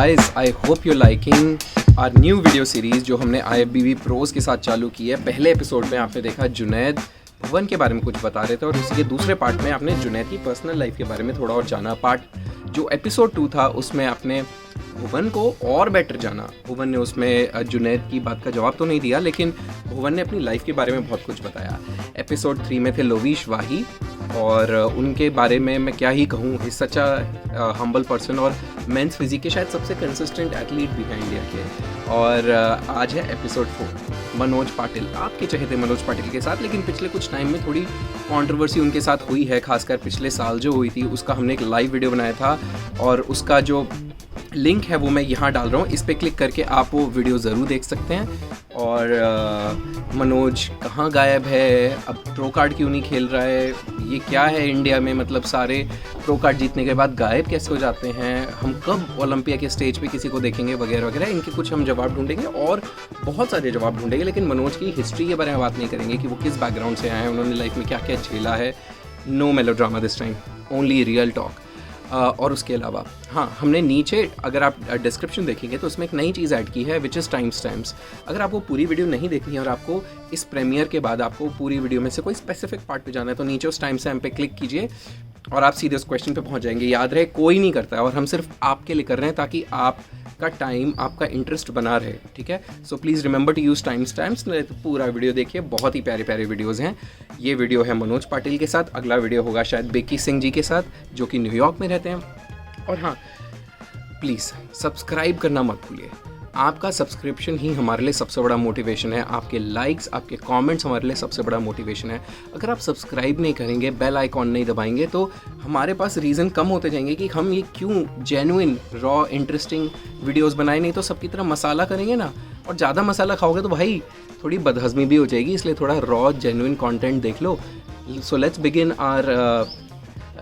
guys, I hope you're liking our new video series जो हमने IFBB pros के साथ चालू की है। पहले एपिसोड में आपने देखा जुनैद भुवन के बारे में कुछ बता रहे थे और उसके दूसरे पार्ट में आपने जुनैद की पर्सनल लाइफ के बारे में थोड़ा और जाना। जो एपिसोड 2 था उसमें आपने भुवन को और बेटर जाना। भुवन ने उसमें जुनैद की बात का जवाब तो नहीं दिया, लेकिन भुवन ने अपनी लाइफ के बारे में बहुत कुछ बताया। एपिसोड 3 में थे लोवीश वाही और उनके बारे में मैं क्या ही कहूँ, ही सच अ हम्बल पर्सन और मेंस फिजिक के शायद सबसे कंसिस्टेंट एथलीट भी हैं इंडिया के। और आज है एपिसोड 4 मनोज पाटिल, आपके चहेते मनोज पाटिल के साथ। लेकिन पिछले कुछ टाइम में थोड़ी कंट्रोवर्सी उनके साथ हुई है, खासकर पिछले साल जो हुई थी उसका हमने एक लाइव वीडियो बनाया था और उसका जो लिंक है वो मैं यहाँ डाल रहा हूँ। इस पर क्लिक करके आप वो वीडियो ज़रूर देख सकते हैं। और मनोज कहाँ गायब है, अब प्रो कार्ड क्यों नहीं खेल रहा है, ये क्या है इंडिया में, मतलब सारे प्रो कार्ड जीतने के बाद गायब कैसे हो जाते हैं, हम कब ओलंपिया के स्टेज पे किसी को देखेंगे वगैरह वगैरह, इनके कुछ हम जवाब ढूंढेंगे और बहुत सारे जवाब ढूंढेंगे। लेकिन मनोज की हिस्ट्री के बारे में बात नहीं करेंगे कि वो किस बैकग्राउंड से आए हैं, उन्होंने लाइफ में क्या क्या झेला है। No melodrama this time, only real talk. और उसके अलावा हाँ, हमने नीचे अगर आप डिस्क्रिप्शन देखेंगे तो उसमें एक नई चीज़ ऐड की है विच इज़ टाइम स्टैम्प्स। अगर आपको पूरी वीडियो नहीं देखनी है और आपको इस प्रीमियर के बाद आपको पूरी वीडियो में से कोई स्पेसिफिक पार्ट पे जाना है तो नीचे उस टाइम स्टैम्प पे क्लिक कीजिए और आप सीधे उस क्वेश्चन पे पहुंच जाएंगे। याद रहे, कोई नहीं करता है और हम सिर्फ आपके लिए कर रहे हैं ताकि आपका टाइम, आपका इंटरेस्ट बना रहे, ठीक है। So please remember to use time stamps. तो पूरा वीडियो देखिए, बहुत ही प्यारे प्यारे वीडियोज़ हैं। ये वीडियो है मनोज पाटिल के साथ, अगला वीडियो होगा शायद बेकी सिंह जी के साथ जो कि न्यूयॉर्क में रहते हैं। और हाँ, प्लीज़ सब्सक्राइब करना मत भूलिए, आपका सब्सक्रिप्शन ही हमारे लिए सबसे बड़ा मोटिवेशन है। आपके लाइक्स, आपके कमेंट्स हमारे लिए सबसे बड़ा मोटिवेशन है। अगर आप सब्सक्राइब नहीं करेंगे, बेल आइकॉन नहीं दबाएंगे तो हमारे पास रीज़न कम होते जाएंगे कि हम ये क्यों जेन्युइन रॉ इंटरेस्टिंग वीडियोस बनाए। नहीं तो सबकी तरह मसाला करेंगे ना, और ज़्यादा मसाला खाओगे तो भाई थोड़ी बदहज़मी भी हो जाएगी। इसलिए थोड़ा रॉ जेन्युइन कंटेंट देख लो। So let's begin our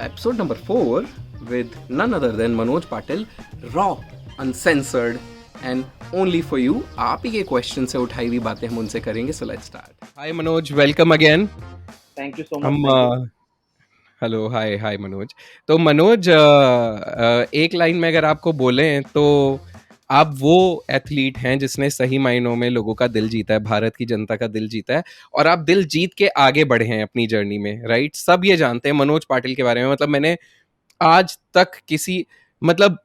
episode number 4 with none other than Manoj Patil, raw, uncensored and only for you। आप ही के क्वेश्चन से उठाई हुई बातें हम उनसे करेंगे। So let's start। Hi Manoj, welcome again। Thank you so हम मच। हेलो, हाय हाय मनोज। तो मनोज, एक लाइन में अगर आपको बोलें तो आप वो एथलीट हैं जिसने सही मायनों में लोगों का दिल जीता है, भारत की जनता का दिल जीता है, और आप दिल जीत के आगे बढ़े हैं अपनी जर्नी में, राइट। सब ये जानते हैं मनोज पाटिल के बारे में। मतलब मैंने आज तक किसी, मतलब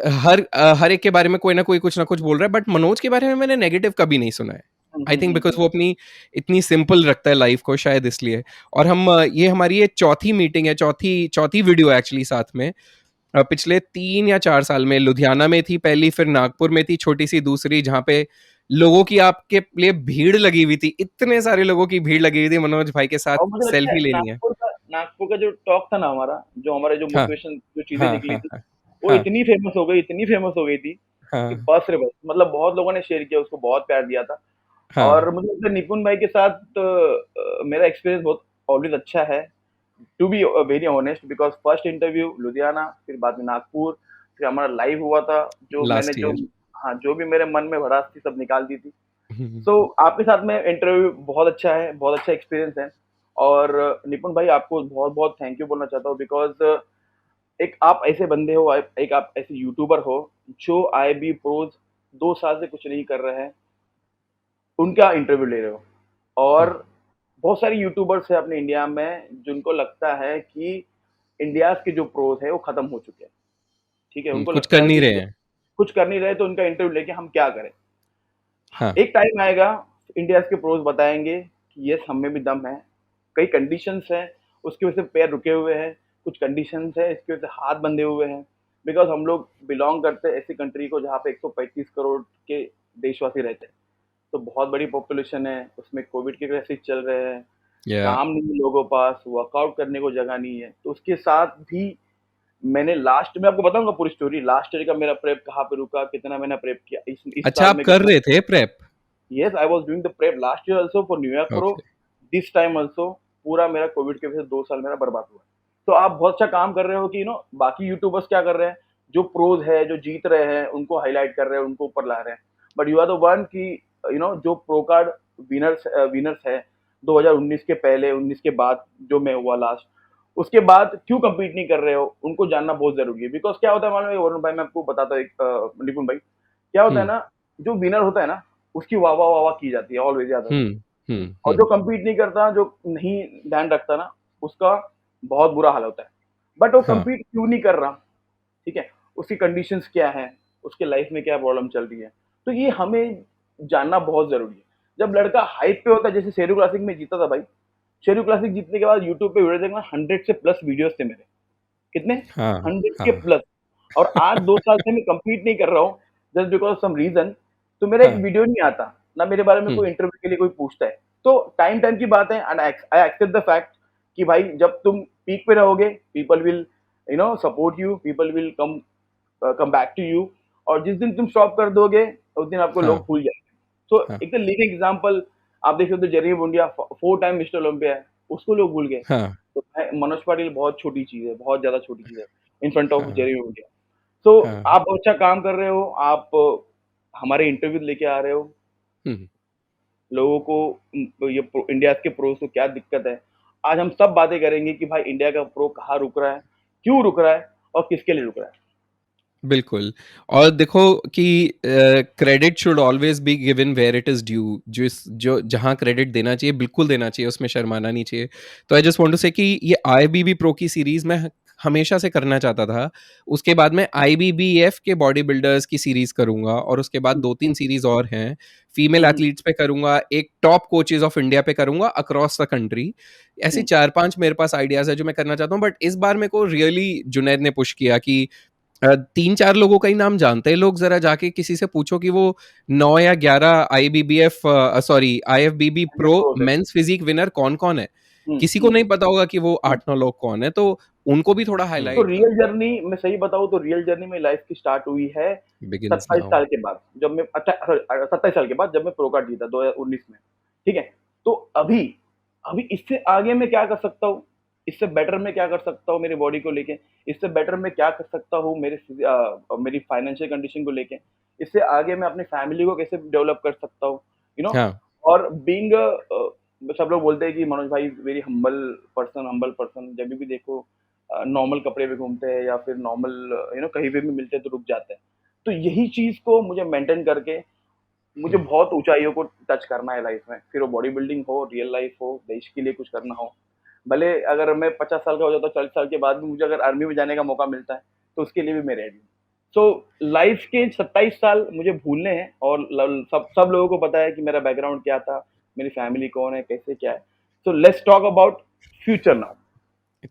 हर एक के बारे में कोई ना कोई कुछ ना कुछ बोल रहा है, बट मनोज के बारे में मैंने नेगेटिव कभी नहीं सुना है। आई थिंक बिकॉज वो अपनी इतनी सिंपल रखता है लाइफ को, शायद इसलिए। और हम ये हमारी ये चौथी मीटिंग है, चौथी वीडियो एक्चुअली साथ में। पिछले 3 या 4 साल में लुधियाना में थी पहली, फिर नागपुर में थी छोटी सी दूसरी, जहाँ पे लोगों की आपके लिए भीड़ लगी हुई थी, इतने सारे लोगों की भीड़ लगी हुई थी मनोज भाई के साथ और मुझे लगता है सेल्फी लेनी है। नागपुर का जो टॉक था ना, हमारे जो हाँ मोटिवेशन जो चीजें हाँ निकली हाँ थी, हाँ वो हाँ इतनी फेमस हो गई थी कि हाँ बस रे बस। मतलब बहुत लोगों ने शेयर किया, उसको बहुत प्यार दिया था। और हाँ मुझे लगता है निपुण भाई के साथ मेरा एक्सपीरियंस बहुत ऑलवेज अच्छा है, to be very honest. Because first interview Ludhiana, फिर बाद में नागपुर, फिर हमारा लाइव हुआ था, जो मैंने लास्ट जो ईयर। हाँ, जो भी मेरे मन में भड़ास थी सब निकाल दी थी। सो आपके साथ में इंटरव्यू बहुत अच्छा है, बहुत अच्छा एक्सपीरियंस है। और निपुण भाई, आपको बहुत बहुत थैंक यू बोलना चाहता हूँ। बिकॉज एक आप ऐसे बंदे हो, एक आप ऐसे यूट्यूबर हो जो IIB प्रोज 2 साल से कुछ नहीं कर रहे हैं, उनका इंटरव्यू ले रहे हो। और बहुत सारे यूट्यूबर्स हैं अपने इंडिया में जिनको लगता है कि इंडिया के जो प्रोज है वो खत्म हो चुके हैं। ठीक है, उनको कुछ लगता कर है नहीं कि रहे हैं। कुछ कर नहीं रहे तो उनका इंटरव्यू लेके हम क्या करें। हाँ एक टाइम आएगा, इंडिया के प्रोज बताएंगे कि यस, हम में भी दम है। कई कंडीशंस हैं, उसकी वजह से पैर रुके हुए हैं। कुछ कंडीशंस है, इसकी वजह से हाथ बंधे हुए हैं। बिकॉज हम लोग बिलोंग करते हैं ऐसी कंट्री को जहाँ पे 135 करोड़ के देशवासी रहते हैं। तो बहुत बड़ी पॉपुलेशन है, उसमें कोविड के केसेस चल रहे हैं, या काम नहीं है लोगों पास, वर्कआउट करने को जगह नहीं है। तो उसके साथ भी मैंने लास्ट में आपको बताऊंगा पूरी स्टोरी, लास्ट ईयर का मेरा प्रेप कहाँ पे रुका, कितना मैंने प्रेप किया, इस अच्छा, साल आप में कर कितना। रहे थे prep? Yes, I was doing the prep last year also for New York Pro. Okay. This time also पूरा मेरा कोविड की वजह से 2 साल मेरा बर्बाद हुआ। तो आप बहुत अच्छा काम कर रहे हो कि बाकी यूट्यूबर्स क्या कर रहे हैं, जो प्रोज है, जो जीत रहे हैं, उनको हाईलाइट कर रहे हैं, उनको ऊपर ला रहे हैं। But you are the one कि जो प्रो कार्ड विनर्स है 2019 के पहले, 19 के बाद जो मैं हुआ लास्ट, उसके बाद क्यों compete नहीं कर रहे हो, उनको जानना बहुत ज़रूरी है। बिकॉज़ क्या होता है मालूम है वरुण भाई, मैं आपको बताता हूँ एक निपुण भाई, क्या होता है हुँ, ना, जो विनर होता है ना, उसकी वाह-वाह की जाती है ऑलवेज़, याद हुँ, रखना। हुँ, और हुँ, जो compete नहीं करता, जो नहीं ध्यान रखता ना, उसका बहुत बुरा हाल होता है। बट वो हाँ, compete क्यों नहीं कर रहा, ठीक है? उसकी कंडीशंस क्या हैं, उसके लाइफ में क्या प्रॉब्लम चल रही है, तो ये हमें जानना बहुत ज़रूरी है। जब लड़का हाइप पे होता है, जैसे शेरू क्लासिक में जीता था भाई, शेरू क्लासिक जीतने के बाद यूट्यूब पे वीडियो देखना, 100 से प्लस वीडियोज़ थे मेरे। कितने? हाँ, 100 के हाँ। प्लस। और आज 2 साल से मैं कंप्लीट नहीं कर रहा हूँ, जस्ट बिकॉज़ सम रीज़न, तो मेरा एक हाँ, वीडियो नहीं आता, ना मेरे बारे में हुँ, कोई इंटरव्यू के लिए कोई पूछता है। तो टाइम की बात है, and I accept the fact कि भाई जब तुम पीक पे रहोगे, people will support you, people will come back to you, और जिस दिन तुम स्टॉप कर दोगे, उस दिन आपको हाँ, लोग भूल जाएँगे। तो हाँ, एक लिविंग एग्ज़ाम्पल आप देख सकते हो, जेरेमी बुंडिया 4 टाइम मिस्टर ओलंपिया है, उसको लोग भूल गए। हाँ, तो मैं मनोज पाटिल बहुत छोटी चीज़ है, बहुत ज़्यादा छोटी चीज़ है, इन फ्रंट ऑफ हाँ, जेरेमी बुंडिया। तो हाँ, आप अच्छा काम कर रहे हो, आप हमारे इंटरव्यू लेके आ रहे हो, हुँ। लोगों को ये इंडिया के प्रोस को क्या दिक्कत है। आज हम सब बातें करेंगे कि भाई इंडिया का प्रो कहाँ रुक रहा है, क्यों रुक रहा है और किसके लिए रुक रहा है। बिल्कुल। और देखो कि credit should always be given where it is due. जो जहाँ क्रेडिट देना चाहिए बिल्कुल देना चाहिए, उसमें शर्माना नहीं चाहिए। तो आई जस्ट वांट टू से कि ये आईबीबी प्रो की सीरीज़ मैं हमेशा से करना चाहता था। उसके बाद मैं आईबीबीएफ के बॉडी बिल्डर्स की सीरीज़ करूँगा और उसके बाद हुँ, 2-3 हुँ, सीरीज़ और हैं। फीमेल हुँ, हुँ, एथलीट्स पे करूँगा, एक टॉप कोचेज़ ऑफ इंडिया पे करूँगा अक्रॉस द कंट्री। ऐसे हुँ, 4-5 मेरे पास आइडियाज़ हैं जो मैं करना चाहता हूँ, बट इस बार मेरे को रियली जुनैद ने पुश किया कि 3-4 लोगों का ही नाम जानते हैं लोग, ज़रा जाके किसी से पूछो कि वो 9 या 11 आईबीबीएफ सॉरी आईएफबीबी ये प्रो प्रोस है। मेंस फिजिक विनर कौन-कौन है? हुँ, किसी को हुँ, नहीं पता होगा कि वो हुँ, 8-9 लोग कौन है, तो उनको भी थोड़ा तो हाइलाइट रियल जर्नी, मैं सही बताऊँ तो रियल जर्नी मेरी लाइफ की स्टार्ट हुई है बिगिन्स 27 नाउ। साल के बाद, जब मैं 27 साल के बाद जब मैं प्रो कार्ड जीता 2019 में, ठीक है? तो अभी अभी इससे आगे मैं क्या कर सकता हूँ? इससे बेटर मैं क्या कर सकता हूँ मेरी बॉडी को लेके? इससे बेटर मैं क्या कर सकता हूँ मेरी फाइनेंशियल कंडीशन को लेके? इससे आगे मैं अपनी फैमिली को कैसे डेवलप कर सकता हूँ? यू नो हाँ, और सब लोग बोलते हैं कि मनोज भाई वेरी हम्बल पर्सन, जभी भी देखो नॉर्मल कपड़े में घूमते हैं या फिर नॉर्मल कहीं पे भी मिलते हैं तो रुक जाते हैं। तो यही चीज़ को मुझे मेंटेन करके मुझे हुँ, बहुत ऊँचाइयों को टच करना है लाइफ़ में। फिर वो बॉडी बिल्डिंग हो, रियल लाइफ़ हो, देश के लिए कुछ करना हो। भले अगर मैं 50 साल का हो जाता हूँ, 40 साल के बाद भी मुझे अगर आर्मी में जाने का मौका मिलता है, तो उसके लिए भी मैं रेडी हूँ। सो लाइफ़ के 27 साल मुझे भूलने हैं, और ल सब सब लोगों को पता है कि मेरा बैकग्राउंड क्या था, मेरी फैमिली कौन है, कैसे क्या है। So let's talk about future now.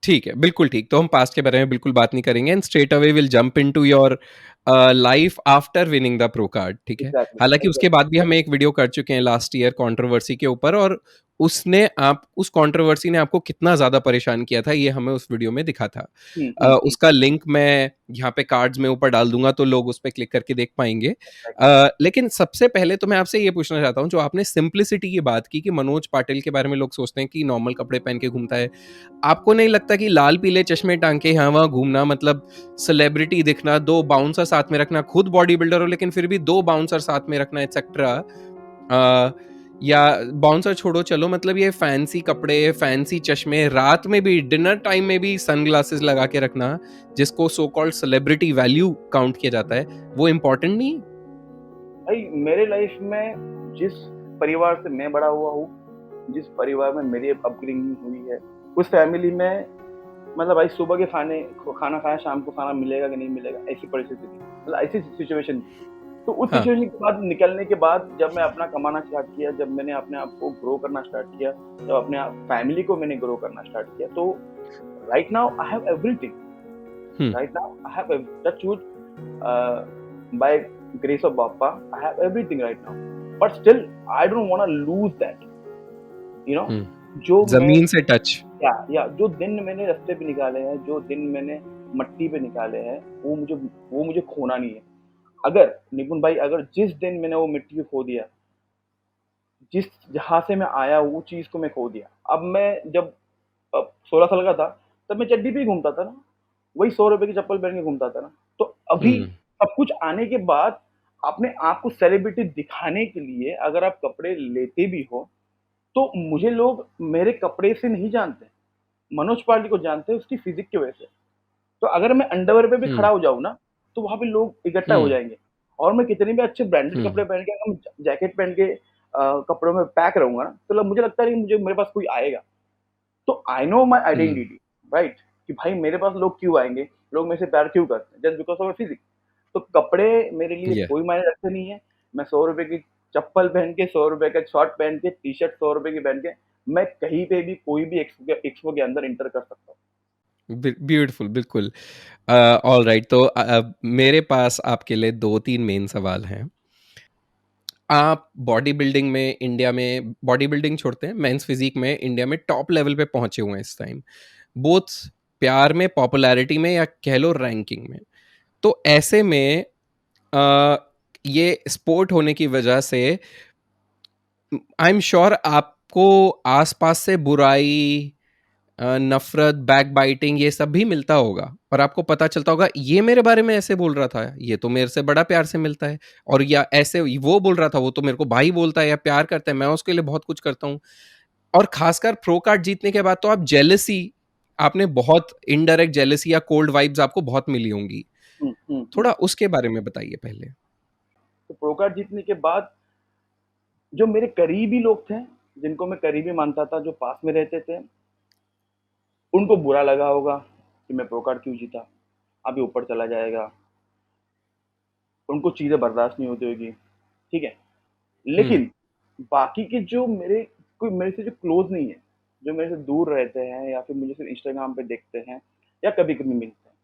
ठीक है, बिल्कुल ठीक। तो हम पास्ट के बारे में बिल्कुल बात नहीं करेंगे and straight away will jump into your life after winning the pro card, ठीक है? एग्ज़ैक्टली, हालाँकि उसके एग्ज़ैक्टली। बाद भी हम एक वीडियो कर चुके हैं लास्ट ईयर कंट्रोवर्सी के ऊपर, और उसने आप उस कंट्रोवर्सी ने आपको कितना ज़्यादा परेशान किया था, ये हमें उस वीडियो में दिखा था। हुँ, हुँ, हुँ। उसका लिंक मैं यहाँ पे कार्ड्स में ऊपर डाल दूँगा, तो लोग उस पे क्लिक करके देख पाएँगे। एग्ज़ैक्टली। लेकिन सबसे पहले तो मैं आपसे ये पूछना चाहता हूँ, जो आपने सिम्प्लिसिटी की बात की कि मनोज पाटिल के बारे में लोग सोचते हैं कि नॉर्मल कपड़े पहन के घूमता है। आपको नहीं लगता कि लाल पीले चश्मे टांग के यहाँ वहाँ घूमना, मतलब सेलिब्रिटी दिखना, 2 बाउंसर साथ में रखना, खुद बॉडी बिल्डर हो लेकिन फिर भी 2 बाउंसर साथ में रखना एटसेट्रा, या बाउंसर छोड़ो चलो, मतलब ये फैंसी कपड़े, फैंसी चश्मे, रात में भी डिनर टाइम में भी सनग्लासेस लगा के रखना, जिसको so called celebrity value count किया जाता है, वो इम्पोर्टेंट नहीं है? भाई मेरे लाइफ में जिस परिवार से मैं बड़ा हुआ हूँ, जिस परिवार में मेरी अपब्रिंगिंग हुई है, उस फैमिली में मतलब भाई सुबह के खाना खाया, शाम को खाना मिलेगा कि नहीं मिलेगा, ऐसी परिस्थिति थी। मतलब ऐसी सिचुएशन थी। तो उस हाँ, सिचुएशन के बाद निकलने के बाद जब मैं अपना कमाना स्टार्ट किया, जब मैंने अपने आप को ग्रो करना स्टार्ट किया, जब अपने फैमिली को मैंने ग्रो करना स्टार्ट किया, तो right now I have everything. Hmm, Right now, I have a touch wood, by grace of Bappa, I have everything right now. But still, I don't want to lose that. You know, हुँ, जो मैं ज़मीन से touch. या जो दिन मैंने रास्ते पे निकाले हैं, जो दिन मैंने मट्टी पे निकाले हैं, वो मुझे खोना नहीं है। अगर निपुण भाई, अगर जिस दिन मैंने वो मिट्टी को खो दिया, जिस जहाँ से मैं आया वो चीज़ को मैं खो दिया। अब मैं जब 16 साल का था, तब मैं चड्डी पे ही घूमता था ना। वही ₹100 की चप्पल पहन के घूमता था ना। तो अभी हुँ, सब कुछ आने के बाद अपने आप को सेलिब्रिटी दिखाने के लिए अगर आप कपड़े लेते भी हो, तो मुझे लोग मेरे कपड़े से नहीं जानते। मनोज पांडे को जानते हैं उसकी फिजिक की वजह से। तो अगर मैं अंडरवेयर पे भी हुँ, खड़ा हो जाऊँ ना, तो वहाँ पे लोग इकट्ठा हो हुँ, जाएँगे। और मैं कितने भी अच्छे ब्रांडेड हुँ, कपड़े पहन के अगर मैं जैकेट पहन के कपड़ों में पैक रहूँगा ना, तो मुझे लगता है कि मुझे मेरे पास कोई आएगा। तो I know my hmm, identity, right? कि भाई मेरे पास लोग क्यों आएँगे? लोग मेरे से प्यार क्यों करते हैं? Just because of my physique. तो कपड़े मेरे लिए या कोई मायने रखते नहीं है। मैं ₹100 की चप्पल पहन के, ₹100 का शॉर्ट पहन के, टी-शर्ट ₹100 की पहन के, मैं कहीं पे भी कोई भी एक्सपो के अंदर एंटर कर सकता हूँ। ब्यूटीफुल बिल्कुल। ऑलराइट, तो मेरे पास आपके लिए 2-3 मेन सवाल हैं। आप बॉडी बिल्डिंग में इंडिया में बॉडी बिल्डिंग छोड़ते हैं, मेंस फिजिक में इंडिया में टॉप लेवल पे पहुंचे हुए हैं इस टाइम, बोथ प्यार में, पॉपुलैरिटी में, या कह लो रैंकिंग में। तो ऐसे में अ, ये स्पोर्ट होने की वजह से आई एम श्योर आपको आसपास से बुराई, नफरत, बैक बाइटिंग, ये सब भी मिलता होगा, और आपको पता चलता होगा ये मेरे बारे में ऐसे बोल रहा था, ये तो मेरे से बड़ा प्यार से मिलता है, और या ऐसे वो बोल रहा था, वो तो मेरे को भाई बोलता है या प्यार करता है, मैं उसके लिए बहुत कुछ करता हूँ। और खासकर प्रो कार्ड जीतने के बाद तो आप जेलसी, आपने बहुत इनडायरेक्ट जेलसी या कोल्ड वाइब्स आपको बहुत मिली होंगी। हुँ, हुँ, हुँ। थोड़ा उसके बारे में बताइए पहले। तो प्रो कार्ड जीतने के बाद जो मेरे करीबी लोग थे, जिनको मैं करीबी मानता था, जो पास में रहते थे, उनको बुरा लगा होगा कि मैं प्रो कार्ड क्यों जीता? अभी ऊपर चला जाएगा। उनको चीज़ें बर्दाश्त नहीं होती होगी, ठीक है? हम्म, लेकिन बाकी के जो मेरे कोई मेरे से जो क्लोज़ नहीं है, जो मेरे से दूर रहते हैं या फिर मुझे सिर्फ़ इंस्टाग्राम पे देखते हैं या कभी-कभी मिलते हैं,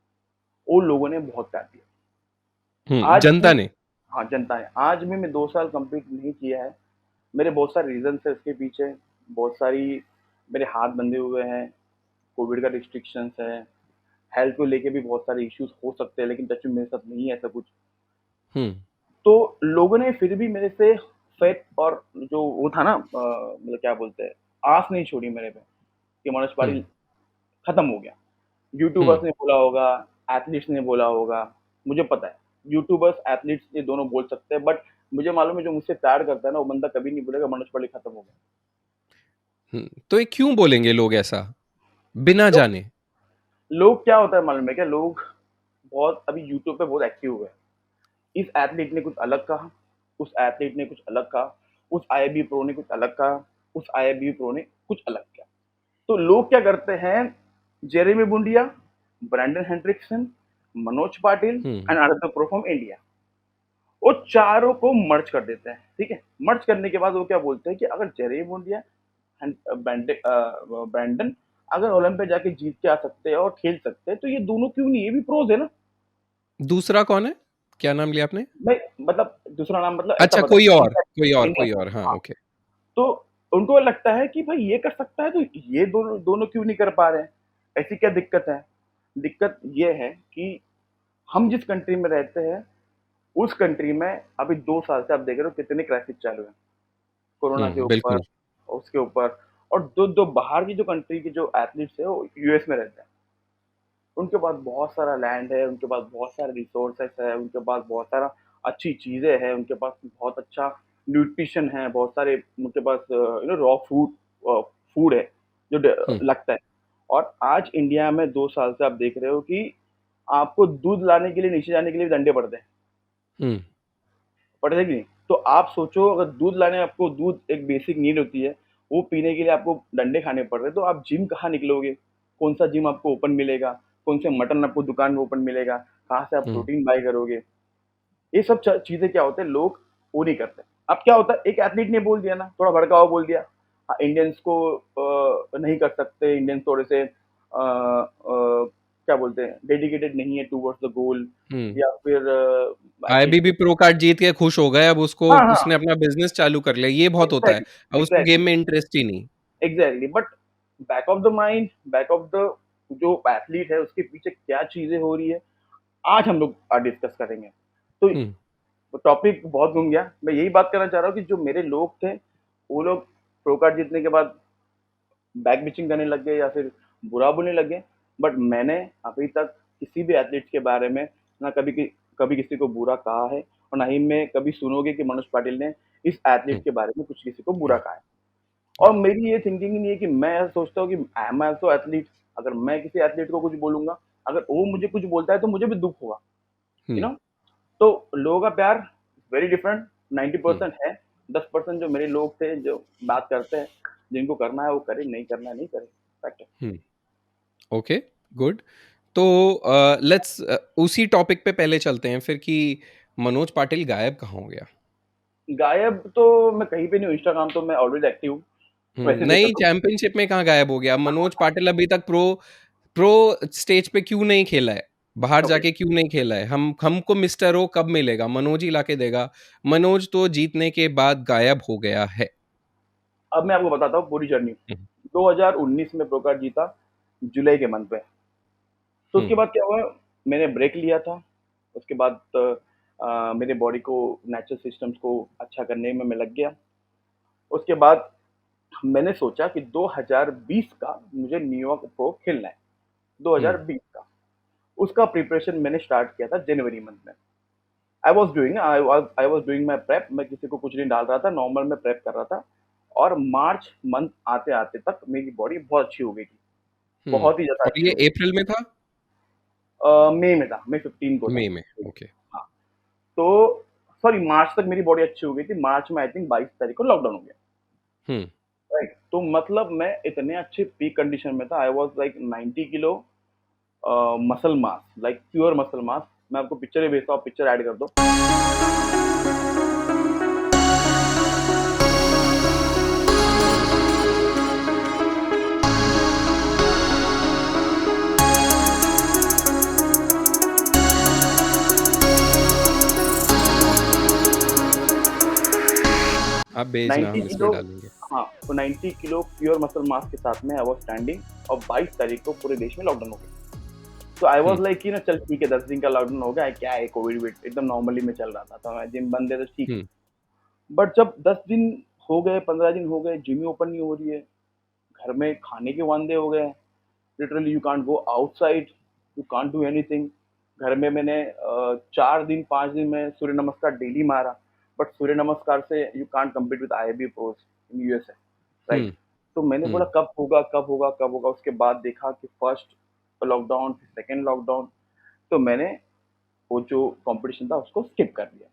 उन लोगों ने बहुत प्यार दिया। आज भी, जनता ने। हाँ, जनता है। आज भी मैं 2 साल कंप्लीट नहीं किया है। मेरे बहुत सारे रीज़न्स हैं इसके पीछे, बहुत सारी मेरे हाथ बंधे हुए हैं, कोविड का रिस्ट्रिक्शंस है, हेल्थ को लेके भी बहुत सारे इश्यूज़ हो सकते हैं, लेकिन टच वुड मेरे साथ नहीं है ऐसा कुछ। हम्म, तो लोगों ने फिर भी मेरे से फ़ेथ और जो वो था ना मतलब क्या बोलते हैं, आस नहीं छोड़ी मेरे पे कि मनोज पाटिल हम्म, खत्म हो गया। यूट्यूबर्स हम्म, ने बोला होगा, एथलीट्स ने बोला होगा, मुझे पता है। यूट्यूबर्स, एथलीट्स ये दोनों बोल सकते हैं, बट मुझे मालूम है जो मुझसे प्यार करता है ना, वो बंदा कभी नहीं बोलेगा मनोज पाटिल खत्म हो गया। तो ये क्यों बोलेंगे लोग ऐसा, बिना लोग जाने? लोग क्या होता है मालूम है क्या? लोग बहुत अभी यूट्यूब पे बहुत एक्टिव हुए हैं। इस एथलीट ने कुछ अलग कहा, उस एथलीट ने कुछ अलग कहा, उस आईएफबी प्रो ने कुछ अलग कहा, उस आईएफबी प्रो ने कुछ अलग किया। तो लोग क्या करते हैं, Jeremy Bundia, Brandon Hendrickson, Manoj Patil hmm, and another pro from India, वो चारों को मर्ज कर देते हैं, ठीक है? मर्ज करने के बाद वो क्या बोलते हैं कि अगर जेरेमी बुंडिया एंड ब्रैंडन अगर ओलंपिया जाके जीत के आ सकते हैं और खेल सकते हैं, तो ये दोनों क्यों नहीं? ये भी प्रोज है ना। दूसरा कौन है? क्या नाम लिया आपने? मैं मतलब दूसरा नाम मतलब ऐसा अच्छा, बता कोई और, इंडिया कोई से, और, हाँ, हाँ। ओके। तो उनको लगता है कि भाई ये कर सकता है तो ये दोनों दोनों क्यों नहीं कर पा रहे हैं? ऐसी क्या दिक्कत है? दिक्कत ये है कि हम जिस कंट्री में रहते हैं, उस कंट्री में अभी 2 साल से आप देख रहे हो कितने क्राइसिस चालू हैं। कोरोना के ऊपर, बिल्कुल। उसके ऊपर, और जो जो बाहर की जो कंट्री के जो एथलीट्स हैं वो यूएस में रहते हैं। उनके पास बहुत सारा लैंड है, उनके पास बहुत सारे रिसोर्सेस है, उनके पास बहुत सारा अच्छी चीज़ें हैं, उनके पास बहुत अच्छा न्यूट्रिशन है, बहुत सारे उनके पास रॉ फूड है जो हम्म, लगता है। और आज इंडिया में 2 साल से आप देख रहे हो कि आपको दूध लाने के लिए नीचे जाने के लिए भी डंडे पड़ते हैं। हम्म, पड़ते हैं कि नहीं? तो आप सोचो अगर दूध लाने आपको, दूध एक बेसिक नीड होती है, वो पीने के लिए आपको डंडे खाने पड़ रहे हैं, तो आप जिम कहाँ निकलोगे? कौन-सा जिम आपको ओपन मिलेगा? कौन से मटन आपको दुकान में ओपन मिलेगा? कहाँ से आप हम्म, प्रोटीन बाय करोगे? ये सब चीज़ें क्या होते हैं, लोग वो नहीं करते। अब क्या होता है, एक एथलीट ने बोल दिया ना, थोड़ा भड़का हुआ बोल दिया, हाँ, इंडियंस को नहीं कर सकते, इंडियंस थोड़े से क्या बोलते हैं, डेडिकेटेड नहीं है टुवर्ड्स द गोल, हम्म। या फिर आईबीबी एथलीट, प्रो कार्ड जीत के खुश हो गए, अब उसको, हाँ, हाँ, उसने अपना बिजनेस चालू कर लिया, ये बहुत होता है। एग्ज़ैक्टली, अब उसको गेम एग्ज़ैक्टली, में इंटरेस्ट ही नहीं। Exactly, but back of the mind, back of the जो एथलीट है, उसके पीछे क्या चीज़ें हो रही है, आज हम लोग डिस्कस करेंगे। तो हम्म, टॉपिक बहुत घूम गया। मैं यही बात करना चाह रहा हूँ कि जो मेरे लोग थे, वो लोग प्रो कार्ड जीतने के बाद बैक बिचिंग करने लग गए या फिर बुरा बोलने लग गए। बट मैंने अभी तक किसी भी एथलीट्स के बारे में ना कभी किसी को बुरा कहा है, और ना ही मैं कभी सुनोगे कि मनोज पाटिल ने इस एथलीट हम्म। के बारे में कुछ किसी को बुरा कहा है। या और मेरी ये थिंकिंग ही नहीं है कि मैं ऐसा सोचता हूँ कि आई एम आल्सो एथलीट, अगर मैं किसी एथलीट को कुछ बोलूँगा, अगर वो मुझे कुछ बोलता है तो मुझे भी दुःख होगा, यू हम्म नो? तो लोगों का प्यार वेरी डिफरेंट, हम्म 90% है, 10% जो मेरे लोग थे जो बात करते हैं, जिनको करना है वो करे, नहीं करना है नहीं करे, फैक्ट है। हम्म ओके, गुड। तो लेट्स उसी टॉपिक पे पहले चलते हैं फिर कि मनोज पाटिल गायब कहाँ हो गया। गायब तो मैं कहीं पे नहीं हूँ, इंस्टाग्राम तो मैं ऑलवेज एक्टिव हूँ, वैसे देखा नहीं, तो। चैंपियनशिप में कहाँ गायब हो गया मनोज पाटिल? अभी तक प्रो प्रो स्टेज पे क्यों नहीं खेला है? बाहर ओके, जाके क्यों नहीं खेला है? हम हमको मिस्टर ओ कब मिलेगा? मनोज ही लाके देगा। मनोज तो जीतने के बाद गायब हो गया है। अब मैं आपको बताता हूँ पूरी जर्नी। हम्म 2019 में प्रो कार्ड जीता, जुलाई के मंथ में। तो उसके हम्म बाद क्या हुआ, मैंने ब्रेक लिया था। उसके बाद मेरे बॉडी को, नेचुरल सिस्टम्स को अच्छा करने में मैं लग गया। उसके बाद मैंने सोचा कि 2020 का मुझे न्यूयॉर्क प्रो खेलना है, हम्म 2020 का। उसका प्रिपरेशन मैंने स्टार्ट किया था जनवरी मंथ में। I was doing my prep, मैं किसी को कुछ नहीं डाल रहा था, नॉर्मल मैं प्रेप कर रहा था। और मार्च मंथ आते-आते तक मेरी बॉडी बहुत अच्छी हो गई थी, बहुत ही ज़्यादा और अच्छी ये हो गई। अप्रैल में था? मई में था, मई 15 को था। मई में। ओके। हाँ, तो सॉरी मार्च तक मेरी बॉडी अच्छी हो गई थी, मार्च में आई थिंक 22 तारीख को लॉकडाउन हो गया, हम्म राइट? तो मतलब मैं इतने अच्छे पीक कंडीशन में था, I was like 90 kilo muscle mass, like pure muscle mass. मैं आपको पिक्चर ही भेजता हूँ, पिक्चर ऐड कर दो। आप भेजना, 90 हम इसमें किलो, डालेंगे। हाँ, तो 90 किलो प्योर मसल मास के साथ में आई वाज स्टैंडिंग। और 22 तारीख को पूरे देश में लॉकडाउन हो गया। तो आई वाज हम्म लाइक कि ना चल ठीक है, 10 दिन का लॉकडाउन हो गया, क्या है कोविड विड, एकदम नॉर्मली में चल रहा था, तो मैं जिम बंद है तो ठीक है। हम्म बट जब 10 दिन हो गए, 15 दिन हो गए, जिम ही ओपन नहीं हो रही है, घर में खाने के वांदे हो गए, literally you can't go outside, you can't do anything. घर में मैंने 4 दिन 5 दिन में सूर्य नमस्कार डेली मारा। बट सूर्य नमस्कार से you can't compete with IIB pros in USA, right? Hmm तो मैंने बोला हम्म कब होगा कब होगा कब होगा। उसके बाद देखा कि फर्स्ट लॉकडाउन, फिर सेकेंड लॉकडाउन। तो मैंने वो जो कंपटीशन था उसको स्किप कर दिया।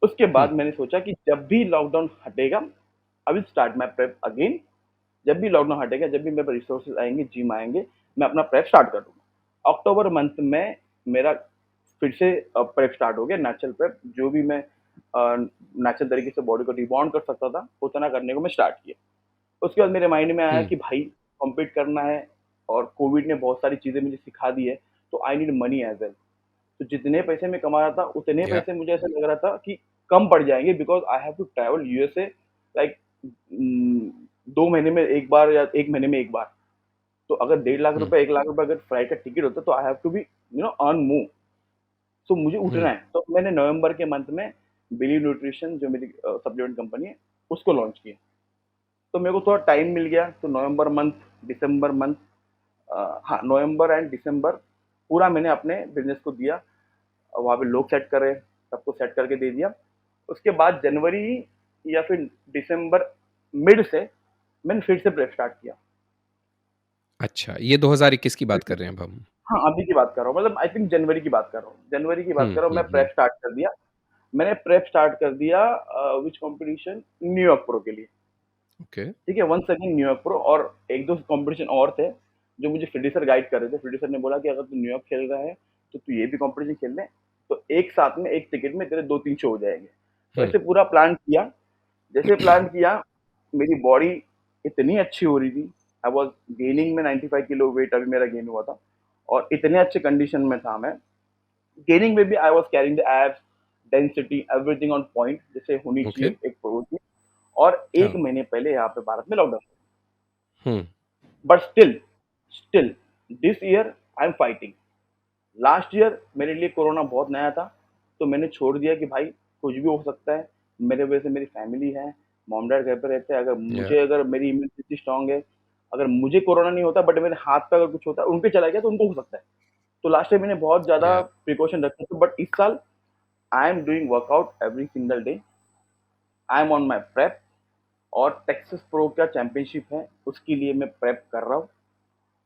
उसके हम्म बाद मैंने सोचा कि जब भी लॉकडाउन हटेगा, I will start my prep again. जब भी लॉकडाउन हटेगा, जब भी मेरे पास रिसोर्सेज आएंगे, जिम आएंगे, मैं अपना प्रेप स्टार्ट कर दूंगा। अक्टूबर मंथ में मेरा फिर से प्रेप स्टार्ट हो गया, नेचुरल प्रेप। जो भी मैं नेचुरल तरीके से बॉडी को रिबॉन्ड कर सकता था उतना करने को मैं स्टार्ट किया। उसके बाद मेरे माइंड में आया हम्म कि भाई कॉम्पीट करना है, और कोविड ने बहुत सारी चीज़ें मुझे सिखा दी है, तो I need money as well. तो जितने पैसे मैं कमा रहा था उतने या पैसे मुझे ऐसा लग रहा था कि कम पड़ जाएंगे, because I have to travel USA like 2 महीने में एक बार या 1 महीने में एक बार। तो अगर 1.5 लाख रुपए, 1 लाख रुपए अगर फ्लाइट का टिकट होता तो आई हैव टू बी अर्न मूव। सो मुझे उठना हम्म है, तो मैंने नवंबर के मंथ में बिली न्यूट्रिशन जो मेरी सप्लीमेंट कंपनी है उसको लॉन्च किया। तो मेरे को थोड़ा टाइम मिल गया, तो नवंबर मंथ, दिसंबर मंथ, हाँ नवंबर एंड दिसंबर पूरा मैंने अपने बिजनेस को दिया। वहाँ पे लोग सेट करे, सबको सेट करके दे दिया। उसके बाद जनवरी या फिर दिसंबर मिड से मैंने फिर से प्रेप स्टार्ट किया। अच्छा, ये 2021 की बात कर रहे हैं अब हम। हाँ, अभी की बात कर रहा हूँ, मतलब आई थिंक जनवरी की बात कर रहा हूँ। जनवरी की बात कर रहा हूँ, मैं प्रेप स्टार्ट कर दिया। मैंने प्रेप स्टार्ट कर दिया व्हिच कॉम्पिटिशन, न्यूयॉर्क प्रो के लिए। ओके। ठीक है, वंस अगेन न्यूयॉर्क प्रो, और 1-2 कॉम्पिटिशन और थे, जो मुझे प्रोड्यूसर गाइड कर रहे थे। प्रोड्यूसर ने बोला कि अगर तू न्यूयॉर्क खेल रहा है, तो तू ये भी कॉम्पिटिशन खेल ले, तो एक साथ में एक टिकट में तेरे 2-3 शो हो जाएँगे। तो हम्म ऐसे पूरा प्लान किया। जैसे प्लान किया, मेरी बॉडी इतनी अच्छी हो रही थी, आई वाज़ गेनिंग में 95 किलो वेट अभी मेरा गेन हुआ था, और इतने अच्छे कंडीशन में था मैं। गेनिंग में भी I was carrying the abs, density, everything on point जैसे होनी ओके। चाहिए एक प्रो की। और 1 हाँ। महीने पहले यहाँ पे भारत में lockdown. Hmm but still this year I am fighting. Last year मेरे लिए कोरोना बहुत नया था, तो मैंने छोड़ दिया कि भाई कुछ भी हो सकता है। मेरे वजह से मेरी फैमिली है, मॉम डैड घर पे रहते हैं, या अगर मेरी इम्यूनिटी स्ट्रांग है, अगर मुझे कोरोना नहीं होता बट मेरे हाथ पे अगर कुछ होता है, उन पे चला गया तो उनको हो सकता है। तो लास्ट टाइम मैंने बहुत ज़्यादा या प्रिकॉशन रखे थे, बट इस साल I am doing workout every single day. I am on my prep, और टेक्सास प्रो का चैंपियनशिप है, उसके लिए मैं प्रेप कर रहा हूँ।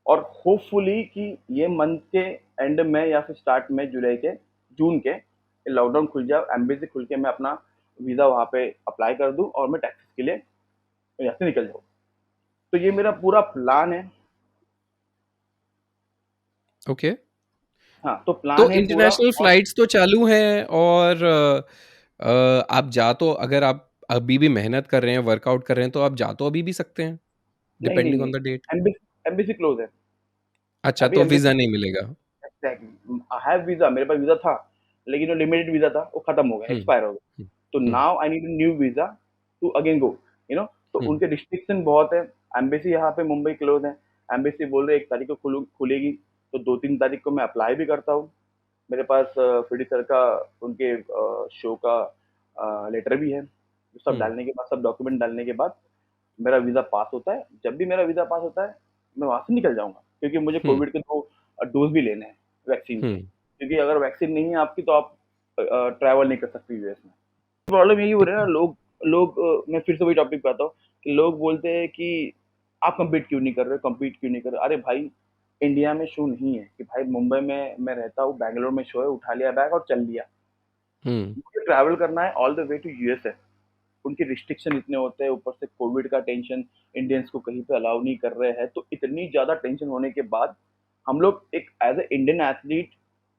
और होपफुली कि ये मंथ के एंड में या फिर स्टार्ट में जुलाई के, जून के, लॉकडाउन खुल जाए, एम्बेसी खुल के मैं अपना वीज़ा वहाँ पे अप्लाई कर दूँ और मैं टेक्सास के लिए यहाँ से निकल जाऊँ। तो ये मेरा पूरा प्लान है। ओके। हाँ, तो तो प्लान है पूरा। इंटरनेशनल और फ्लाइट्स तो चालू हैं, और आप जा तो, अगर आप अभी भी मेहनत कर रहे हैं, वर्कआउट कर रहे हैं, तो आप जा तो अभी भी सकते हैं, नहीं, नहीं, डिपेंडिंग ऑन नहीं, द डेट। एम्बेसी क्लोज़ है। अच्छा, अभी तो एम्बेसी वीज़ा नहीं मिलेगा। एग्ज़ैक्टली, आई हैव वीज़ा, मेरे पास वीज़ा था, लेकिन वो लिमिटेड वीज़ा था, वो खत्म हो गया, हुँ, एक्सपायर हो गया। हुँ, तो हुँ, now I need a new visa to again go, you know. तो हुँ, उनके रिस्ट्रिक्शन बहुत है। एम्बेसी यहाँ पे मुंबई क्लोज़ है। एम्बेसी बोल रहे 1 तारीख को खुलेगी, तो 2-3 तारीख को मैं अप्लाई भी करता हूँ। मेरे पास फीडी सर का, उनके शो का लेटर भी है। ये सब हुँ, डालने के बाद, सब डॉक्यूमेंट डालने के बाद मेरा वीज़ा पास होता है। जब भी मेरा वीज़ा पास होता है, मैं वहाँ से निकल जाऊँगा, क्योंकि मुझे हुँ, कोविड के 2 डोज़ भी लेने हैं वैक्सीन के। हुँ, क्योंकि अगर वैक्सीन नहीं है आपकी, तो आप ट्रैवल नहीं कर सकते यूएस में। प्रॉब्लम यही हो रहा है ना, लोग लोग मैं फिर से वही टॉपिक पे आता हूँ कि लोग बोलते हैं कि आप कम्पीट क्यों नहीं कर रहे, कम्पीट क्यों नहीं कर रहे? अरे भाई, इंडिया में शो नहीं है कि भाई मुंबई में मैं रहता हूँ, बैंगलोर में शो है, उठा लिया बैग और चल लिया। हुँ, मुझे ट्रैवल करना है all the way to US है। उनके रिस्ट्रिक्शन इतने होते हैं, ऊपर से कोविड का टेंशन, इंडियंस को कहीं पे अलाउ नहीं कर रहे हैं, तो इतनी ज़्यादा टेंशन होने के बाद हम लोग एक एज़ अ इंडियन एथलीट,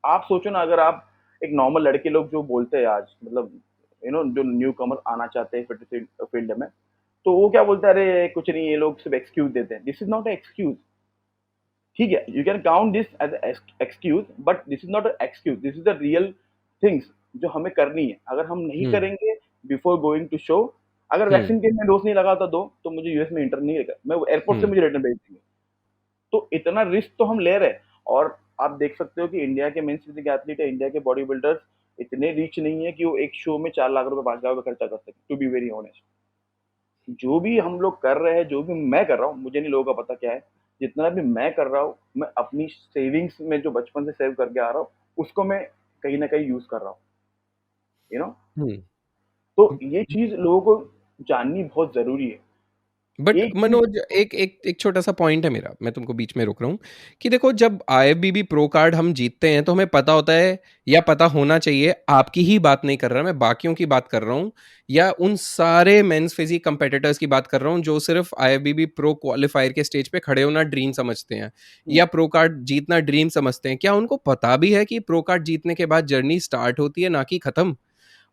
आप सोचो ना, अगर आप एक नॉर्मल लड़के लोग जो बोलते हैं आज, मतलब जो न्यू कमर आना चाहते हैं फिटनेस फील्ड में, तो वो क्या बोलते हैं, अरे कुछ नहीं, ये लोग सिर्फ एक्सक्यूज़ देते हैं। This is not a excuse. ठीक है, you can count this as a excuse, but this is not a excuse, this is the real things जो हमें करनी है। अगर हम नहीं हुँ, करेंगे बिफोर गोइंग टू शो, अगर हुँ, वैक्सीन के मैं डोज़ नहीं लगाता तो मुझे यूएस में एंटर नहीं रहेगा, मैं एयरपोर्ट से हुँ, मुझे रिटर्न भेज देंगे। तो इतना रिस्क तो हम ले रहे हैं। और आप देख सकते हो कि इंडिया के मेंस फिजिक एथलीट है, इंडिया के बॉडी बिल्डर्स इतने रिच नहीं है कि वो एक शो में 4 लाख रुपए, 5 लाख रुपए खर्चा कर सकें, टू बी वेरी ऑनेस्ट। जो भी हम लोग कर रहे हैं, जो भी मैं कर रहा हूँ, मुझे नहीं लोगों का पता क्या है। जितना भी मैं कर रहा हूँ, मैं अपनी सेविंग्स में जो बचपन से सेव करके आ रहा हूँ, उसको मैं कहीं न कहीं यूज़ कर रहा हूँ, यू नो। हुँ। तो ये चीज़ लोगों को जाननी बहुत ज़रूरी है। बट एक चीज़। मनोज, एक एक एक छोटा सा पॉइंट है मेरा, मैं तुमको बीच में रोक रहा हूँ, कि देखो, जब आईएफबीबी प्रो कार्ड हम जीतते हैं तो हमें पता होता है, या पता होना चाहिए, आपकी ही बात नहीं कर रहा मैं, बाकियों की बात कर रहा हूँ, या उन सारे मेंस फिजिक कंपेटिटर्स की बात कर रहा हूँ जो सिर्फ आईएफबीबी प्रो क्वालिफायर के स्टेज पे खड़े होना ड्रीम समझते हैं, हुँ, या प्रो कार्ड जीतना ड्रीम समझते हैं, क्या उनको पता भी है कि प्रो कार्ड जीतने के बाद जर्नी स्टार्ट होती है, ना कि खत्म?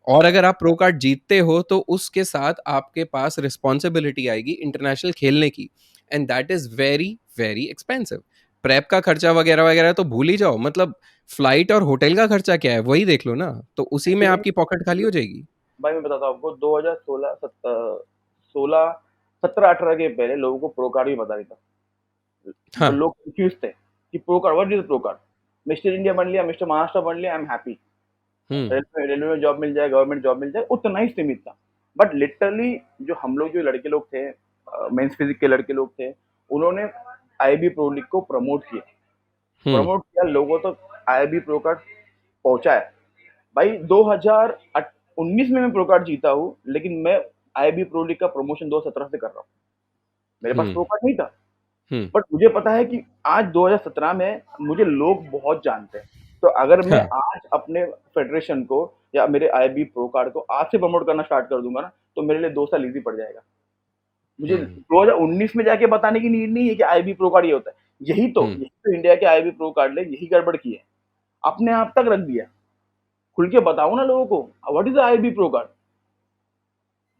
और अगर आप प्रो कार्ड जीतते हो तो उसके साथ आपके पास रिस्पॉन्सिबिलिटी आएगी इंटरनेशनल खेलने की, and that is very very expensive. Prep का खर्चा वगैरह वगैरह तो भूल ही जाओ, मतलब फ्लाइट और होटल का खर्चा क्या है वही देख लो ना, तो उसी में लेकिन आपकी पॉकेट खाली हो जाएगी। भाई मैं बताता हूँ आपको, 16, 17-18 के पहले लोगों को प्रो कार्ड भी पता नहीं था। हाँ। लोग कन्फ्यूज़ थे कि pro card, what is pro card? Mister India बन लिया, मिस्टर महाराष्ट्र बन लिया, I am happy. Hmm. Railway में जॉब मिल जाए, गवर्नमेंट जॉब मिल जाए, उतना ही सीमित था। बट लिटरली जो हम लोग, जो लड़के लोग थे, मेंस फिजिक के लड़के लोग थे, उन्होंने आईबी प्रो लीग को हम्म। प्रमोट किया, लोगों तक आईबी प्रो कार्ड पहुंचाया। भाई 2019 में मैं प्रो कार्ड जीता हूँ, लेकिन मैं आईबी प्रो लीग का प्रमोशन 2017 से कर रहा हूँ। मेरे पास हम्म। प्रो कार्ड नहीं था, हम्म। बट मुझे पता है कि आज 2017 में मुझे लोग बहुत जानते हैं। तो अगर मैं हाँ। आज अपने फेडरेशन को या मेरे आईबी प्रो कार्ड को आज से प्रमोट करना स्टार्ट कर दूंगा ना, तो मेरे लिए 2 साल इजी पड़ जाएगा। मुझे हम्म। 2019 में जाके बताने की नीड नहीं है कि आईबी प्रो कार्ड ये होता है। हम्म। यही तो इंडिया के आईबी प्रो कार्ड ने यही गड़बड़ की है। अपने आप तक रख दिया। खुल के बताओ ना लोगों को, what is IB pro card?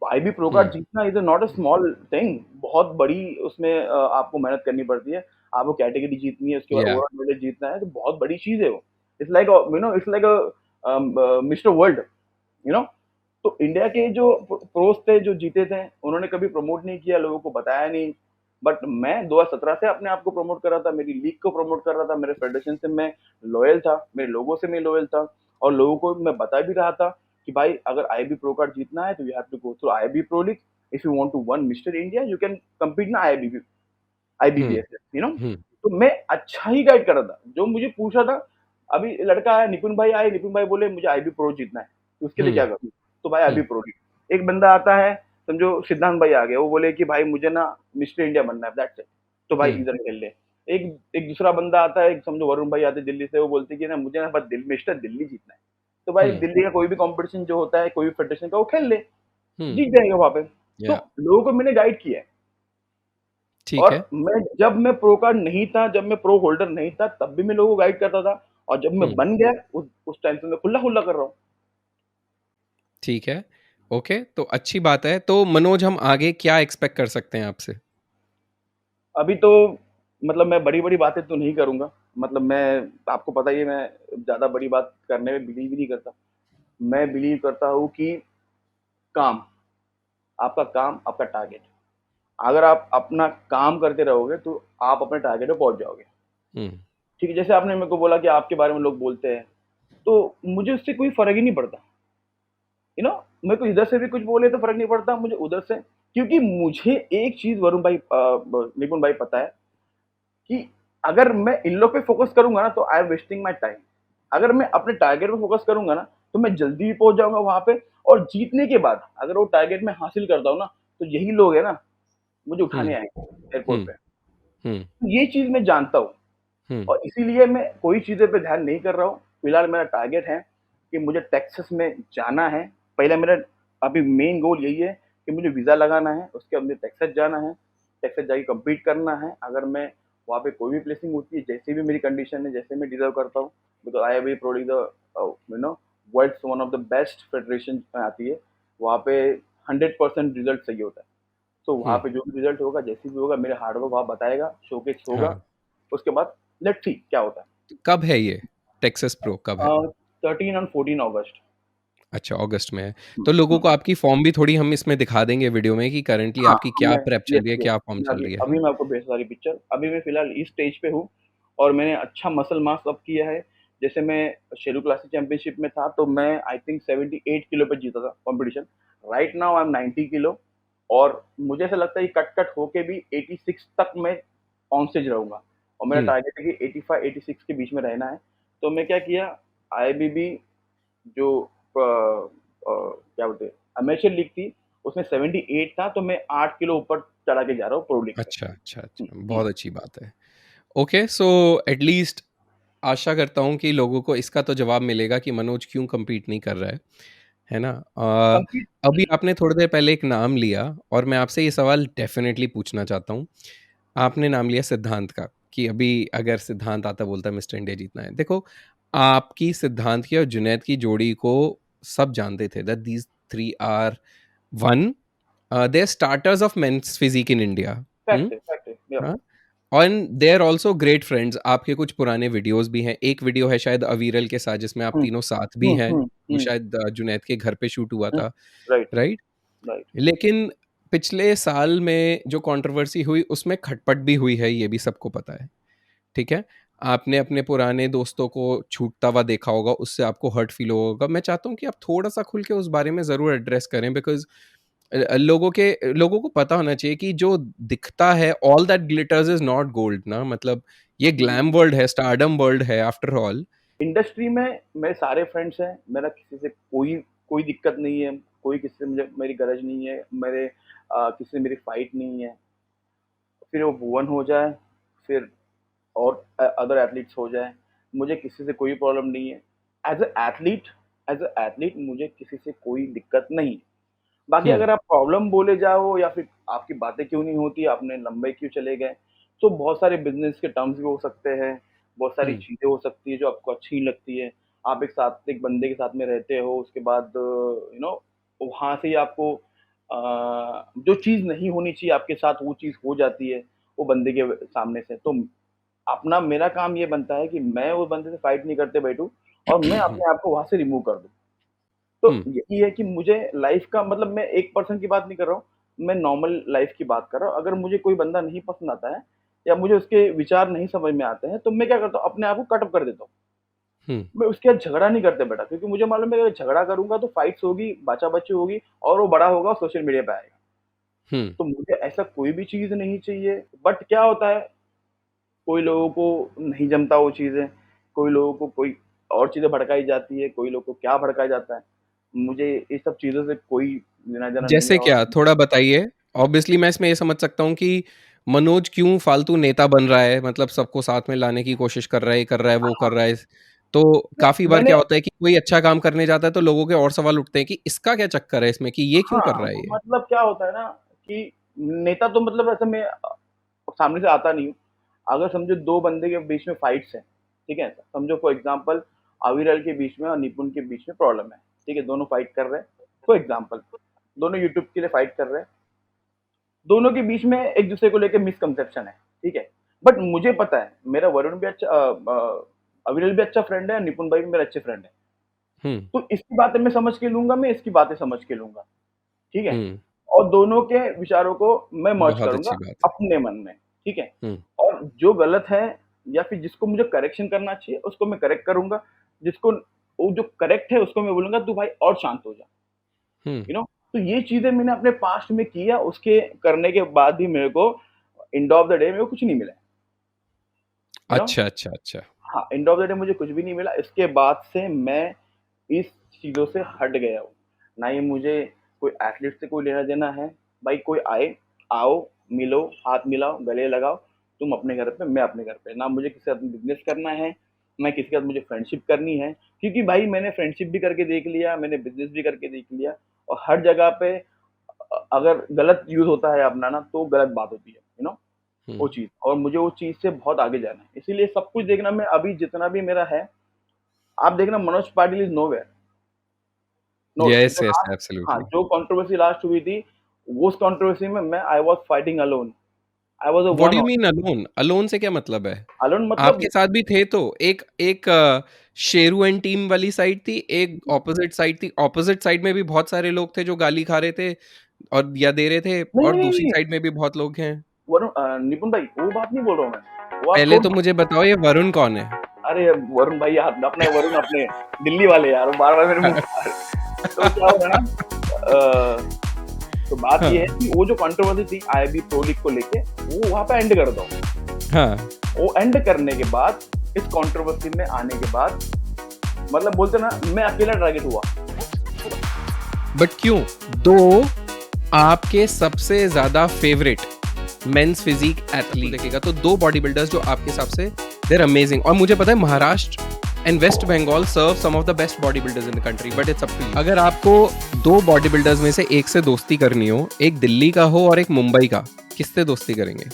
IB pro card hmm. जीतना is not a small thing, बहुत बड़ी उसमें आपको मेहनत करनी पड़ती है। आपको कैटेगरी जीतनी है, उसके बाद या। ओवरऑल मेडल जीतना है, तो बहुत बड़ी चीज है वो। It's like, it's like mister world, you know. तो इंडिया के जो प्रोस थे जो जीते थे, उन्होंने कभी प्रमोट नहीं किया, लोगों को बताया नहीं। बट मैं 2017 से अपने आप को प्रमोट कर रहा था, मेरी लीग को प्रमोट कर रहा था, मेरे फेडरेशन से मैं लॉयल था, मेरे लोगों से मैं लॉयल था। और लोगों को मैं बता भी रहा था कि भाई अगर आईबी प्रो कार्ड जीतना है तो you have to go through IB pro league. If you want to won Mister India, you can compete ना hmm. IBPS, you know. Hmm. तो मैं अच्छा ही गाइड कर रहा था, जो मुझे पूछ रहा था। अभी लड़का आया, निपुण भाई आए, निपुण भाई बोले मुझे आईबी प्रो जीतना है, तो उसके लिए हम्म। क्या करूँ? तो भाई आईबी हम्म। Pro league. एक बंदा आता है समझो सिद्धांत भाई आ गए, वो बोले कि भाई मुझे ना मिस्टर इंडिया बनना है, दैट्स इट, तो भाई हम्म। इधर खेल ले। एक एक दूसरा बंदा आता है, समझो वरुण भाई आते हैं दिल्ली से, वो बोलते हैं कि ना मुझे ना बस मिस्टर दिल्ली जीतना है, तो भाई हम्म। दिल्ली का कोई भी कंपटीशन जो होता है, कोई भी फेडरेशन का, वो खेल ले, हम्म। जीत जाएगा वहां पे। तो या लोगों को मैंने गाइड किया है। ठीक और है। जब मैं प्रो कार्ड नहीं था, जब मैं प्रो होल्डर नहीं था, तब भी मैं लोगों को गाइड करता था, और जब मैं हम्म। बन गया उस टाइम पे मैं खुला खुला कर रहा हूँ। ठीक है। ओके, तो अच्छी बात है। तो मनोज, हम आगे क्या एक्सपेक्ट कर सकते हैं आपसे? अभी तो मतलब मैं बड़ी बड़ी बातें तो नहीं करूंगा, मतलब मैं, आपको पता ही है, मैं ज्यादा बड़ी बात करने में बिलीव ही नहीं करता। मैं बिलीव करता हूँ कि काम, आपका काम आपका टारगेट, अगर आप अपना काम करते रहोगे तो आप अपने टारगेट पे पहुंच जाओगे। हम्म। ठीक है, जैसे आपने मेरे को बोला कि आपके बारे में लोग बोलते हैं, तो मुझे उससे कोई फर्क ही नहीं पड़ता। मेरे को इधर से भी कुछ बोले तो फर्क नहीं पड़ता, मुझे उधर से, क्योंकि मुझे एक चीज वरुण भाई, निपुण भाई, पता है कि अगर मैं इन लोग पे फोकस करूंगा ना, तो I am wasting my time. अगर मैं अपने टारगेट पे फोकस करूंगा ना, तो मैं जल्दी भी पहुंच जाऊंगा वहां पे, और जीतने के बाद अगर वो टारगेट मैं हासिल करता हूँ ना, तो यही लोग है ना मुझे उठाने हम्म। आएंगे एयरपोर्ट हम्म। पे। हम्म। ये चीज मैं जानता हूँ, हम्म। और इसीलिए मैं कोई चीज़ें पे ध्यान नहीं कर रहा हूँ। फिलहाल मेरा टारगेट है कि मुझे टेक्सास में जाना है। पहले मेरा अभी मेन गोल यही है कि मुझे वीज़ा लगाना है, उसके बाद मुझे टेक्सास जाना है, टेक्सास जाके कम्पीट करना है। अगर मैं वहाँ पे कोई भी प्लेसिंग होती है, जैसी भी मेरी कंडीशन है, जैसे मैं डिज़र्व करता हूँ, because I have be proudly the world's one of the best federation में आती है, वहाँ पे 100% रिज़ल्ट सही होता है। तो वहाँ हम्म। पे जो भी रिज़ल्ट होगा, जैसे भी होगा, मेरे हार्ड वर्क वहाँ बताएगा, शोकेस होगा। हाँ। उसके बाद लेट्स सी क्या होता है। तो कब है ये टेक्सास प्रो, कब है? 13 और 14 अगस्त। अच्छा, अगस्त में है। हम्म, तो लोगों को हम्म। आपकी फॉर्म भी थोड़ी हम इसमें दिखा देंगे वीडियो में कि करंटली हाँ, आपकी क्या मैं, प्रेप चल यस रही है, यस, क्या फॉर्म चल अभी रही है अभी ना? मैं आपको भेज सारी पिक्चर, अभी मैं फिलहाल इस स्टेज पे हूँ, और मैंने अच्छा मसल मास अप किया है। जैसे मैं शेरू क्लासिक चैंपियनशिप में था, तो मैं आई थिंक 78 किलो पे जीता था competition. Right now I am 90 kilo, और मुझे ऐसा लगता है कि कट कट होके भी 86 तक मैं ऑन स्टेज रहूंगा, और मेरा हम्म। टारगेट है कि 85-86 के बीच में रहना है। तो मैं क्या किया, आईबीबी जो क्या बोलते हैं, अमेचर लीग थी, उसमें 78 था, तो मैं 8 किलो ऊपर चढ़ा के जा रहा हूँ प्रो लीग पे। अच्छा, अच्छा, हम्म, अच्छा, हम्म। बहुत अच्छी बात है। ओके, सो एटलीस्ट आशा करता हूँ कि लोगों को इसका तो जवाब मिलेगा कि मनोज क्यों compete नहीं कर रहा है ना? कंप्लीट। अभी आपने थोड़ी देर पहले एक नाम लिया, और मैं आपसे ये सवाल डेफिनेटली पूछना चाहता हूँ। आपने नाम लिया सिद्धांत का, कि अभी अगर सिद्धांत आता बोलता मिस्टर इंडिया जीतना है। देखो, आपकी, सिद्धांत की और जुनैद की जोड़ी को सब जानते थे that these three are one, they are starters of mens physique in India. Fact है, फैक्ट है, या। हाँ, and they are also great friends. आपके कुछ पुराने वीडियोस भी हैं, एक वीडियो है शायद अवीरल के साथ जिसमें आप हम्म, तीनों साथ भी हैं, वो हम्म। शायद जुनैद के घर पे शूट हुआ था, राइट, राइट? राइट। लेकिन पिछले साल में जो कंट्रोवर्सी हुई उसमें खटपट भी हुई है, ये भी सबको पता है, ठीक है? आपने अपने पुराने दोस्तों को छूटता हुआ देखा होगा, उससे आपको हर्ट फील होगा। मैं चाहता हूँ कि आप थोड़ा सा खुल के उस बारे में ज़रूर एड्रेस करें, बिकॉज लोगों को पता होना चाहिए कि जो दिखता है, all that glitters is not gold ना, मतलब ये ग्लैम वर्ल्ड है, स्टारडम वर्ल्ड है आफ्टर ऑल। इंडस्ट्री में मेरे सारे फ्रेंड्स हैं, मेरा किसी से कोई कोई दिक्कत नहीं है, कोई किसी से मुझे मेरी गरज नहीं है, मेरे किसी से मेरी फाइट नहीं है। फिर वो भुवन हो जाए, फिर और अदर एथलीट्स हो जाए, मुझे किसी से कोई प्रॉब्लम नहीं है। एज अ एथलीट, मुझे किसी से कोई दिक्कत नहीं है। बाकी हम्म। अगर आप प्रॉब्लम बोले जाओ, या फिर आपकी बातें क्यों नहीं होती, आपने लंबे क्यों चले गए, तो बहुत सारे बिजनेस के टर्म्स भी हो सकते हैं, बहुत सारी हम्म। चीज़ें हो सकती है जो आपको अच्छी नहीं लगती है। आप एक बंदे के साथ में रहते हो, उसके बाद वहाँ से ही आपको जो चीज़ नहीं होनी चाहिए आपके साथ, वो चीज़ हो जाती है वो बंदे के सामने से। तो अपना मेरा काम ये बनता है कि मैं उस बंदे से फाइट नहीं करते बैठूँ, और मैं अपने आप को वहाँ से रिमूव कर दूँ। तो हम्म। यही है कि मुझे लाइफ का मतलब, मैं एक पर्सन की बात नहीं कर रहा हूँ, मैं नॉर्मल लाइफ की बात कर रहा हूँ। अगर मुझे कोई बंदा नहीं पसंद आता है, या मुझे उसके विचार नहीं समझ में आते हैं, तो मैं क्या करता हूँ, अपने आप को कट ऑफ कर देता हूँ। हम्म। मैं उसके साथ झगड़ा नहीं करता बेटा, क्योंकि मुझे मालूम है अगर झगड़ा करूँगा तो फाइट्स होगी, बाचा-बाची होगी, और वो बड़ा होगा और सोशल मीडिया पे आएगा। हम्म। तो मुझे ऐसा कोई भी चीज़ नहीं चाहिए। बट क्या होता है, कोई लोगों को नहीं जमता वो चीज़ें, कोई लोगों को कोई और चीज़ें भड़काई जाती है, कोई लोग को क्या भड़काया जाता है। मुझे इस सब चीज़ों से कोई लेना-देना नहीं जैसे है। और क्या? थोड़ा बताइए। ऑब्वियसली मैं इसमें ये समझ सकता हूँ कि मनोज क्यों फालतू नेता बन रहा है, मतलब सबको साथ में लाने की कोशिश कर रहा है, ये कर रहा है, वो कर हाँ, रहा है। तो काफ़ी बार मैंने क्या होता है कि कोई अच्छा काम करने जाता है तो लोगों के और सवाल उठते हैं कि इसका क्या चक्कर है इसमें, कि ये क्यों कर हाँ, रहा है ये? मतलब क्या होता है ना कि नेता तो मतलब ऐसे मैं सामने से आता नहीं हूँ। अगर समझो 2 बंदे के बीच में फाइट्स है, ठीक है? समझो फॉर एग्ज़ाम्पल अविरल के बीच में और निपुण के बीच में प्रॉब्लम है, ठीक है? दोनों फाइट कर रहे हैं, फॉर एग्ज़ाम्पल दोनों यूट्यूब के लिए फाइट कर रहे हैं। दोनों के बीच में एक-दूसरे को लेके मिसकंसेप्शन है, ठीक है? बट मुझे पता है, मेरा वरुण भी अच्छा अविरल भी अच्छा फ्रेंड है, निपुण भाई भी मेरे अच्छे फ्रेंड हैं। हुँ, तो इसकी बातें मैं समझ के लूँगा, मैं इसकी बातें समझ के लूँगा, ठीक है? हुँ। और दोनों के विचारों को मैं मर्ज बहुत करूँगा अच्छी बात है। अपने मन में, ठीक है? हुँ, और जो गलत है या फिर जिसको मुझे करेक्शन करना चाहिए, उसको मैं करेक्ट करूँगा। जिसको वो जो करेक्ट है, उसको मैं बोलूँगा, "तू भाई और शांत हो जा।" हुँ। You know? तो ये चीज़ें मैंने अपने पास्ट में किया, उसके करने के बाद भी मेरे को एंड ऑफ द डे मेरे को कुछ नहीं मिला, यू नो? अच्छा, अच्छा, अच्छा। हाँ, एंड ऑफ द डे मुझे कुछ भी नहीं मिला। इसके बाद से मैं इस चीज़ों से हट गया हूँ। ना ही मुझे कोई एथलीट से कोई लेना-देना है। भाई कोई आए, आओ, मिलो, हाथ मिलाओ, गले लगाओ, तुम अपने घर पे, मैं अपने घर पे। ना मुझे किसी के साथ बिज़नेस करना है, ना किसी के साथ मुझे फ्रेंडशिप करनी है। क्योंकि भाई मैंने फ्रेंडशिप भी करके देख लिया, मैंने बिज़नेस भी करके देख लिया और हर जगह पे अगर गलत यूज़ होता है अपना ना, तो गलत बात होती है, यू नो? हुँ। वो चीज़ और मुझे वो चीज़ से बहुत आगे जाना है। इसीलिए सब कुछ देखना मैं अभी जितना भी मेरा है, आप देखना Manoj Patil is nowhere. No yes, जो येस, लास्ट हाँ, एब्सोल्युटली। जो कंट्रोवर्सी लास्ट हुई थी, उस कंट्रोवर्सी में मैं I was fighting alone. I was a what do one you on mean alone? Alone से क्या मतलब है? अलोन आपके मतलब साथ भी थे तो एक एक शेरू एंड टीम वाली साइड थी, एक ऑपोजिट साइड थी। ऑपोजिट साइड में भी बहुत सारे लोग थे जो गाली खा रहे थे और या दे रहे थे, नहीं, और नहीं, दूसरी नहीं, साइड में भी बहुत लोग हैं। निपुण भाई, वो बात नहीं बोल रहा हूँ मैं। वो आप पहले छोड़ तो मुझे बताओ ये वरुण कौन है? अरे वरुण भाई आप अपने वरुण अपने दिल्ली वाले यार, वो बार-बार मेरे मुँह तो क्या हुआ ना तो बात ये है हाँ, कि वो जो कंट्रोवर्सी थी आईआईबी प्रो लीग को लेके, वो वहाँ पे एंड कर दो। हाँ, वो एंड करने के बाद, इस कंट्रोवर्सी में आने के बाद, मतलब बोलते ना मैं अकेला टारगेट हुआ। बट क्यों? दो आपके सबसे ज़्यादा फेवरेट मेंस फिजिक एथलीट देखेगा तो दो बॉडी बिल्डर्स जो आपके हिसाब से दे आर अमेजिंग, और मुझे पता है Maharashtra and West Bengal serve some of the best body builders in the country, but it's up to you. अगर आपको दो बॉडी बिल्डर्स में से एक से दोस्ती करनी हो, एक दिल्ली का हो और एक मुंबई का, किससे दोस्ती करेंगे?